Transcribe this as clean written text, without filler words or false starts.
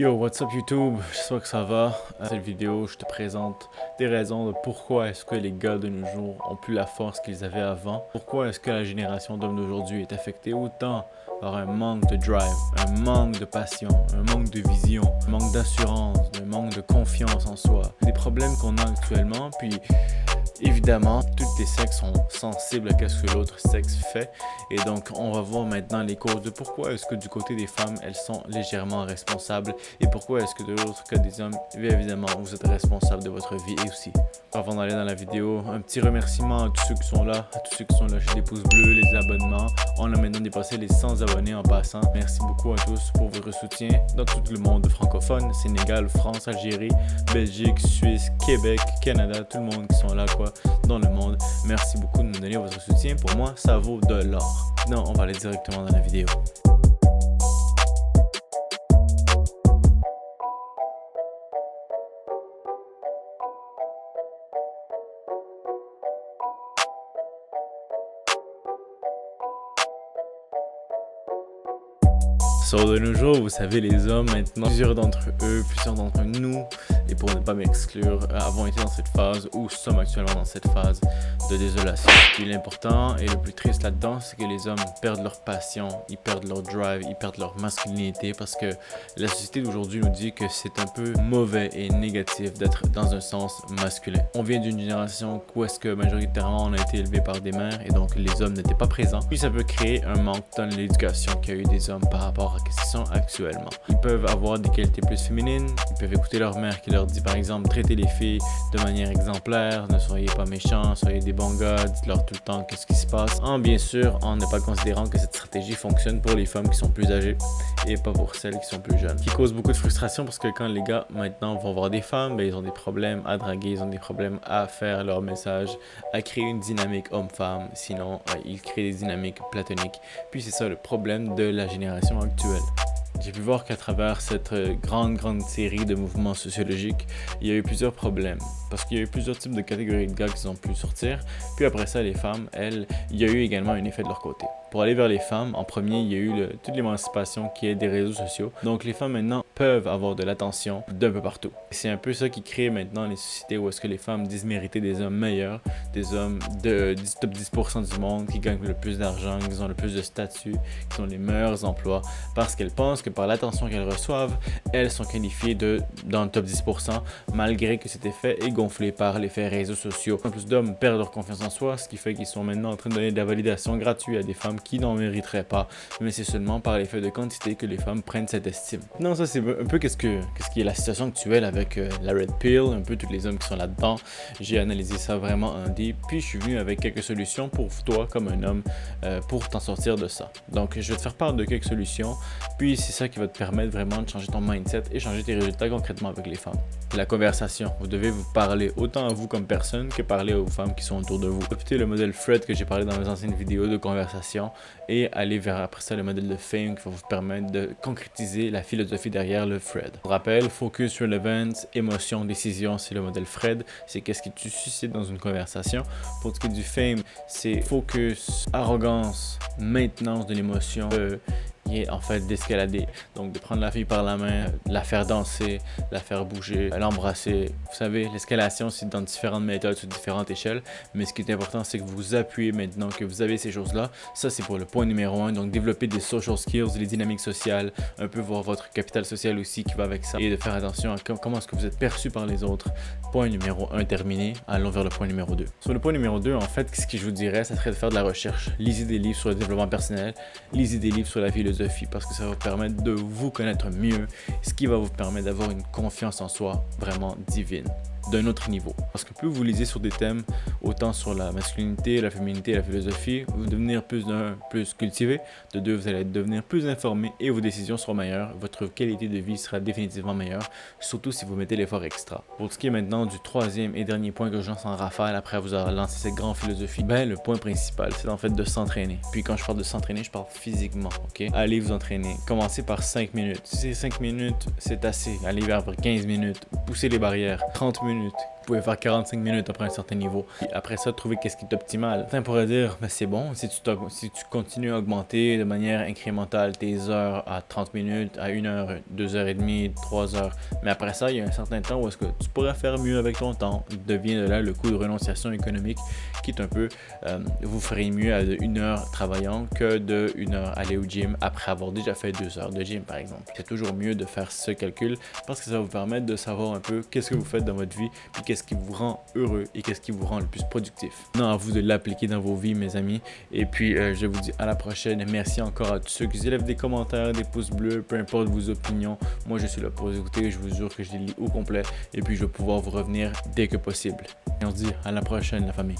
Yo, what's up YouTube? J'espère que ça va. Dans cette vidéo, je te présente des raisons de pourquoi est-ce que les gars de nos jours ont plus la force qu'ils avaient avant. Pourquoi est-ce que la génération d'hommes d'aujourd'hui est affectée autant par un manque de drive, un manque de passion, un manque de vision, un manque d'assurance, un manque de confiance en soi. Des problèmes qu'on a actuellement, puis évidemment, tous les sexes sont sensibles à ce que l'autre sexe fait. Et donc, on va voir maintenant les causes de pourquoi est-ce que du côté des femmes, elles sont légèrement responsables et pourquoi est-ce que de l'autre côté des hommes, bien évidemment, vous êtes responsable de votre vie et aussi. Avant d'aller dans la vidéo, un petit remerciement à tous ceux qui sont là, lâcher des pouces bleus, les abonnements. On a maintenant dépassé les 100 abonnés en passant. Merci beaucoup à tous pour votre soutien dans tout le monde francophone, Sénégal, France, Algérie, Belgique, Suisse, Québec, Canada, tout le monde qui sont là dans le monde. Merci beaucoup de me donner votre soutien. Pour moi, ça vaut de l'or. Non, on va aller directement dans la vidéo. De nos jours, vous savez, les hommes maintenant, plusieurs d'entre nous, et pour ne pas m'exclure, avons été dans cette phase ou sommes actuellement dans cette phase de désolation. Puis l'important et le plus triste là-dedans, c'est que les hommes perdent leur passion, ils perdent leur drive, ils perdent leur masculinité parce que la société d'aujourd'hui nous dit que c'est un peu mauvais et négatif d'être dans un sens masculin. On vient d'une génération où est-ce que majoritairement on a été élevé par des mères et donc les hommes n'étaient pas présents. Puis ça peut créer un manque dans l'éducation qu'il y a eu des hommes par rapport à ce qu'ils sont actuellement. Ils peuvent avoir des qualités plus féminines, ils peuvent écouter leur mère qui leur dit par exemple traitez les filles de manière exemplaire, ne soyez pas méchants, soyez des bons gars, dites-leur tout le temps qu'est-ce qui se passe. Bien sûr, en ne pas considérant que cette stratégie fonctionne pour les femmes qui sont plus âgées et pas pour celles qui sont plus jeunes. Qui cause beaucoup de frustration parce que quand les gars maintenant vont voir des femmes, ils ont des problèmes à draguer, ils ont des problèmes à faire leur message, à créer une dynamique homme-femme, sinon ils créent des dynamiques platoniques. Puis c'est ça le problème de la génération actuelle. J'ai pu voir qu'à travers cette grande série de mouvements sociologiques, il y a eu plusieurs problèmes. Parce qu'il y a eu plusieurs types de catégories de gars qui ont pu sortir. Puis après ça, les femmes, elles, il y a eu également un effet de leur côté. Pour aller vers les femmes, en premier, il y a eu toute l'émancipation qui est des réseaux sociaux. Donc les femmes maintenant peuvent avoir de l'attention d'un peu partout. C'est un peu ça qui crée maintenant les sociétés où est-ce que les femmes disent mériter des hommes meilleurs, des hommes du top 10% du monde qui gagnent le plus d'argent, qui ont le plus de statut, qui ont les meilleurs emplois, parce qu'elles pensent que par l'attention qu'elles reçoivent, elles sont qualifiées dans le top 10%, malgré que cet effet est gonflé par l'effet réseaux sociaux. En plus d'hommes perdent leur confiance en soi, ce qui fait qu'ils sont maintenant en train de donner de la validation gratuite à des femmes qui n'en mériteraient pas, mais c'est seulement par l'effet de quantité que les femmes prennent cette estime. Non, ça c'est un peu qu'est-ce qui est la situation actuelle avec la Red Pill, un peu tous les hommes qui sont là-dedans. J'ai analysé ça vraiment en deep, puis je suis venu avec quelques solutions pour toi comme un homme pour t'en sortir de ça. Donc je vais te faire part de quelques solutions, puis c'est ça qui va te permettre vraiment de changer ton mindset et changer tes résultats concrètement avec les femmes. La conversation, vous devez vous parler autant à vous comme personne que parler aux femmes qui sont autour de vous. Adoptez le modèle Fred que j'ai parlé dans mes anciennes vidéos de conversation et aller vers après ça le modèle de Fame qui va vous permettre de concrétiser la philosophie derrière le Fred. Je rappelle, focus, relevance, émotion, décision, c'est le modèle Fred. C'est qu'est-ce que tu suscites dans une conversation. Pour ce qui est du Fame, c'est focus, arrogance, maintenance de l'émotion, en fait d'escalader, donc de prendre la fille par la main, la faire danser, la faire bouger, l'embrasser. Vous savez, l'escalation c'est dans différentes méthodes, sur différentes échelles, mais ce qui est important c'est que vous appuyez maintenant que vous avez ces choses là. Ça c'est pour le point numéro 1, donc développer des social skills, les dynamiques sociales, un peu voir votre capital social aussi qui va avec ça et de faire attention à comment est-ce que vous êtes perçu par les autres. Point numéro 1 terminé, allons vers le point numéro 2. Sur le point numéro 2, en fait, ce que je vous dirais, ça serait de faire de la recherche. Lisez des livres sur le développement personnel, lisez des livres sur la philosophie, parce que ça va vous permettre de vous connaître mieux, ce qui va vous permettre d'avoir une confiance en soi vraiment divine, d'un autre niveau. Parce que plus vous lisez sur des thèmes, autant sur la masculinité, la féminité, la philosophie, vous devenez plus cultivé, de deux, vous allez devenir plus informé et vos décisions seront meilleures, votre qualité de vie sera définitivement meilleure, surtout si vous mettez l'effort extra. Pour ce qui est maintenant du troisième et dernier point que je lance en rafale après vous avoir lancé cette grande philosophie, le point principal, c'est en fait de s'entraîner. Puis quand je parle de s'entraîner, je parle physiquement, ok? Allez vous entraîner. Commencez par 5 minutes. Si c'est 5 minutes, c'est assez. Allez vers 15 minutes. Poussez les barrières. 30 minutes. Vous pouvez faire 45 minutes après un certain niveau. Et après ça, trouver qu'est-ce qui est optimal. Certains pourraient dire, mais c'est bon, si tu continues à augmenter de manière incrémentale tes heures à 30 minutes, à 1 heure, 2 heures et demie, 3 heures. Mais après ça, il y a un certain temps où est-ce que tu pourrais faire mieux avec ton temps. Devient de là le coût de renonciation économique qui est un peu, vous ferez mieux à 1 heure travaillant que de 1 heure aller au gym après avoir déjà fait 2 heures de gym par exemple. C'est toujours mieux de faire ce calcul parce que ça va vous permettre de savoir un peu qu'est-ce que vous faites dans votre vie, puis qu'est-ce qui vous rend heureux et qu'est-ce qui vous rend le plus productif. Non, à vous de l'appliquer dans vos vies, mes amis. Et puis, je vous dis à la prochaine. Merci encore à tous ceux qui élèvent des commentaires, des pouces bleus, peu importe vos opinions. Moi, je suis là pour vous écouter. Je vous jure que je les lis au complet. Et puis, je vais pouvoir vous revenir dès que possible. Et on se dit à la prochaine, la famille.